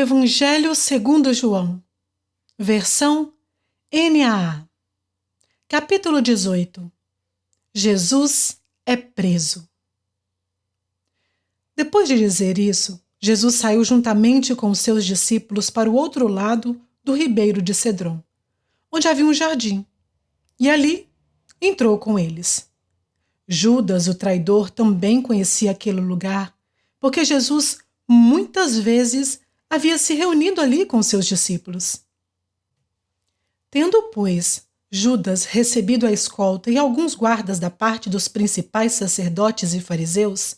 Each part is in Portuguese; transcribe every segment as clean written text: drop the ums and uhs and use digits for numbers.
Evangelho segundo João, versão NAA, capítulo 18. Jesus é preso. Depois de dizer isso, Jesus saiu juntamente com os seus discípulos para o outro lado do ribeiro de Cedron, onde havia um jardim, e ali entrou com eles. Judas, o traidor, também conhecia aquele lugar, porque Jesus muitas vezes havia se reunido ali com seus discípulos. Tendo, pois, Judas recebido a escolta e alguns guardas da parte dos principais sacerdotes e fariseus,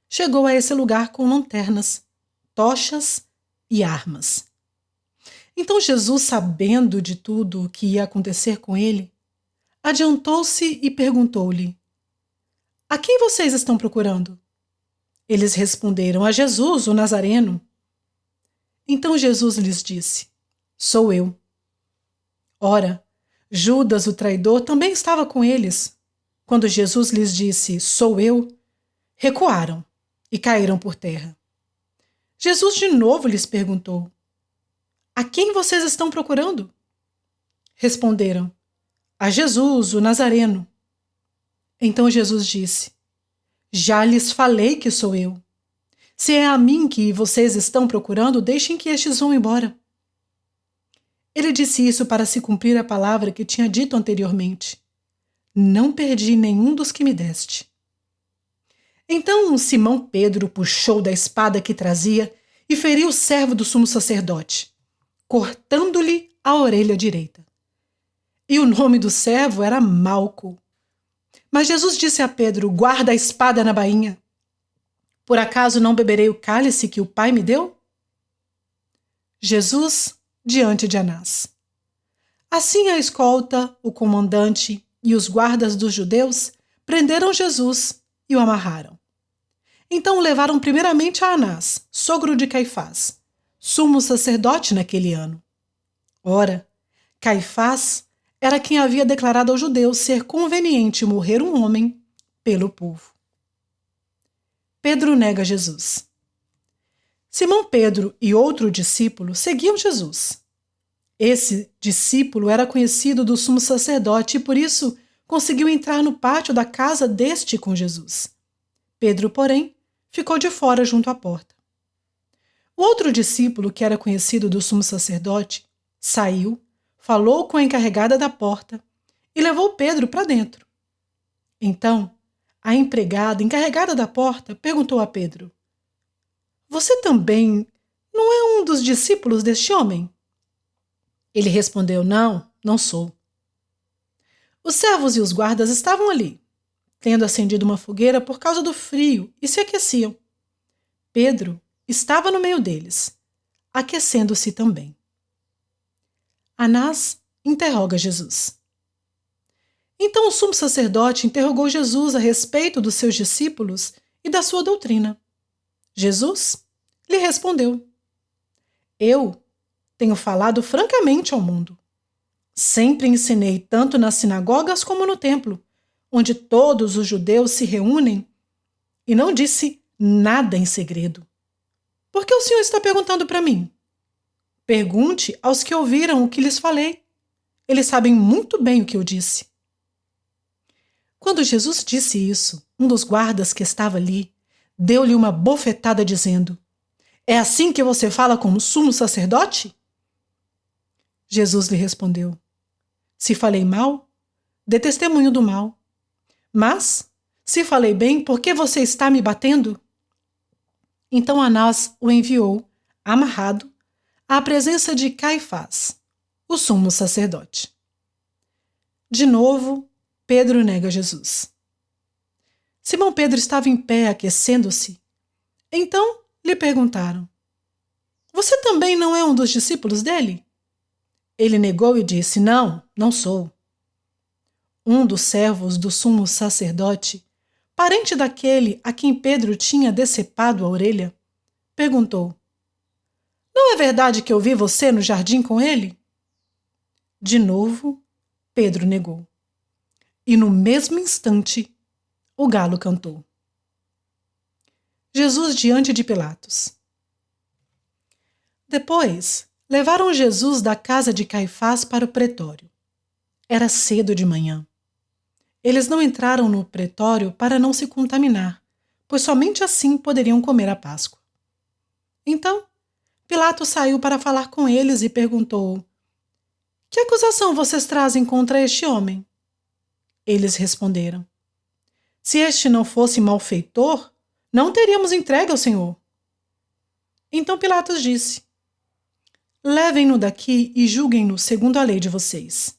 chegou a esse lugar com lanternas, tochas e armas. Então Jesus, sabendo de tudo o que ia acontecer com ele, adiantou-se e perguntou-lhe: "A quem vocês estão procurando?" Eles responderam: "A Jesus, o Nazareno." Então Jesus lhes disse: "Sou eu." Ora, Judas, o traidor, também estava com eles. Quando Jesus lhes disse: "Sou eu," recuaram e caíram por terra. Jesus de novo lhes perguntou: "A quem vocês estão procurando?" Responderam: "A Jesus, o Nazareno." Então Jesus disse: "Já lhes falei que sou eu. Se é a mim que vocês estão procurando, deixem que estes vão embora." Ele disse isso para se cumprir a palavra que tinha dito anteriormente: "Não perdi nenhum dos que me deste." Então Simão Pedro puxou da espada que trazia e feriu o servo do sumo sacerdote, cortando-lhe a orelha direita. E o nome do servo era Malco. Mas Jesus disse a Pedro: "Guarda a espada na bainha. Por acaso não beberei o cálice que o Pai me deu?" Jesus diante de Anás. Assim a escolta, o comandante e os guardas dos judeus prenderam Jesus e o amarraram. Então o levaram primeiramente a Anás, sogro de Caifás, sumo sacerdote naquele ano. Ora, Caifás era quem havia declarado aos judeus ser conveniente morrer um homem pelo povo. Pedro nega Jesus. Simão Pedro e outro discípulo seguiam Jesus. Esse discípulo era conhecido do sumo sacerdote e por isso conseguiu entrar no pátio da casa deste com Jesus. Pedro, porém, ficou de fora junto à porta. O outro discípulo, que era conhecido do sumo sacerdote, saiu, falou com a encarregada da porta e levou Pedro para dentro. Então, a empregada encarregada da porta perguntou a Pedro: "Você também não é um dos discípulos deste homem?" Ele respondeu: "Não, não sou." Os servos e os guardas estavam ali, tendo acendido uma fogueira por causa do frio, e se aqueciam. Pedro estava no meio deles, aquecendo-se também. Anás interroga Jesus. Então o sumo sacerdote interrogou Jesus a respeito dos seus discípulos e da sua doutrina. Jesus lhe respondeu: "Eu tenho falado francamente ao mundo. Sempre ensinei tanto nas sinagogas como no templo, onde todos os judeus se reúnem, e não disse nada em segredo. Por que o senhor está perguntando para mim? Pergunte aos que ouviram o que lhes falei. Eles sabem muito bem o que eu disse." Quando Jesus disse isso, um dos guardas que estava ali deu-lhe uma bofetada dizendo: "É assim que você fala como sumo sacerdote?" Jesus lhe respondeu: "Se falei mal, dê testemunho do mal. Mas, se falei bem, por que você está me batendo?" Então Anás o enviou, amarrado, à presença de Caifás, o sumo sacerdote. De novo, Pedro nega Jesus. Simão Pedro estava em pé, aquecendo-se. Então lhe perguntaram: "Você também não é um dos discípulos dele?" Ele negou e disse: "Não, não sou." Um dos servos do sumo sacerdote, parente daquele a quem Pedro tinha decepado a orelha, perguntou: "Não é verdade que eu vi você no jardim com ele?" De novo, Pedro negou. E no mesmo instante, o galo cantou. Jesus diante de Pilatos. Depois, levaram Jesus da casa de Caifás para o pretório. Era cedo de manhã. Eles não entraram no pretório para não se contaminar, pois somente assim poderiam comer a Páscoa. Então, Pilatos saiu para falar com eles e perguntou: "Que acusação vocês trazem contra este homem?" Eles responderam: "Se este não fosse malfeitor, não teríamos entregue ao Senhor." Então Pilatos disse: "Levem-no daqui e julguem-no segundo a lei de vocês."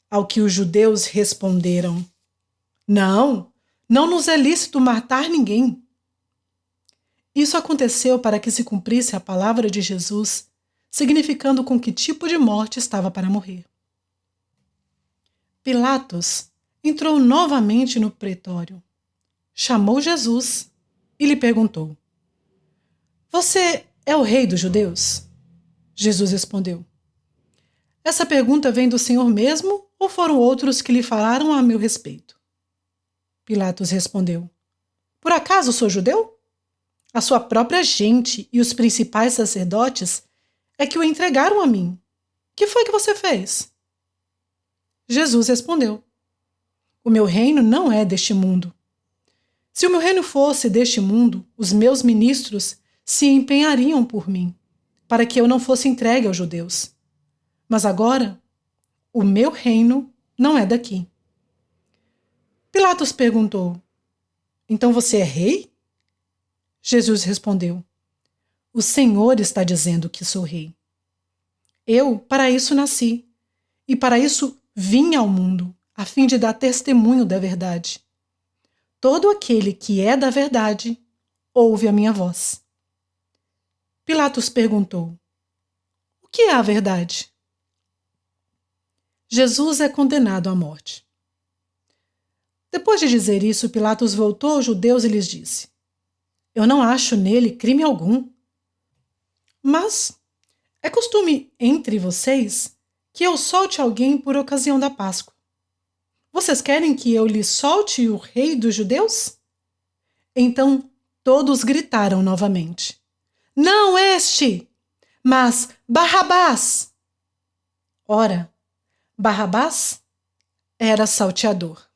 Ao que os judeus responderam: "Não, não nos é lícito matar ninguém." Isso aconteceu para que se cumprisse a palavra de Jesus, significando com que tipo de morte estava para morrer. Pilatos entrou novamente no pretório, chamou Jesus e lhe perguntou: "Você é o rei dos judeus?" Jesus respondeu: "Essa pergunta vem do Senhor mesmo ou foram outros que lhe falaram a meu respeito?" Pilatos respondeu: "Por acaso sou judeu? A sua própria gente e os principais sacerdotes é que o entregaram a mim. Que foi que você fez?" Jesus respondeu: "O meu reino não é deste mundo. Se o meu reino fosse deste mundo, os meus ministros se empenhariam por mim, para que eu não fosse entregue aos judeus. Mas agora, o meu reino não é daqui." Pilatos perguntou: "Então você é rei?" Jesus respondeu: "O Senhor está dizendo que sou rei. Eu para isso nasci, e para isso vim ao mundo, a fim de dar testemunho da verdade. Todo aquele que é da verdade, ouve a minha voz." Pilatos perguntou: "O que é a verdade?" Jesus é condenado à morte. Depois de dizer isso, Pilatos voltou aos judeus e lhes disse: "Eu não acho nele crime algum. Mas é costume entre vocês que eu solte alguém por ocasião da Páscoa. Vocês querem que eu lhe solte o rei dos judeus?" Então todos gritaram novamente: "Não este, mas Barrabás!" Ora, Barrabás era salteador.